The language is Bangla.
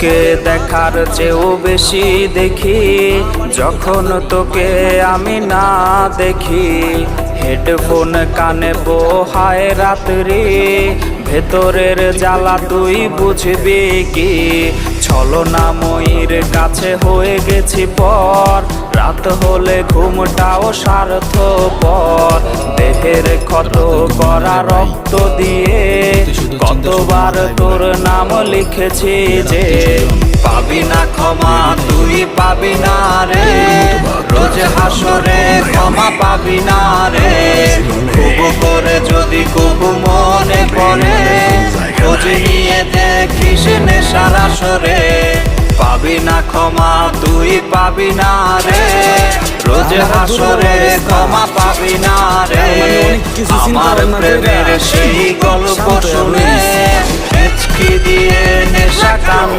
তোকে দেখার চেয়েও বেশি দেখি যখন তোকে আমি না দেখি। হেডফোন কানে বোহায় রাত্রি, ভেতরের জ্বালা তুই বুঝবি কি। ছলনাময়ীর কাছে হয়ে গেছি পর, রাত হলে ঘুমটাও স্বার্থপর। দেহের ক্ষত করা রক্ত দিয়ে কতবার তোর নাম লিখেছি যে, পাবি না ক্ষমা তুই পাবি না রে, রোজ হাসরে ক্ষমা পাবি না রে। খুব করে যদি কবু মনে পড়ে, খোঁজ নিয়ে দেখিস নেশার আসরে। পাবি না ক্ষমা তুই পাবি না রে, রোজ হাসরে ক্ষমা পাবি না রে। আমার প্রেমের সেই গল্প শুনে হেঁচকি দিয়ে নেশা কান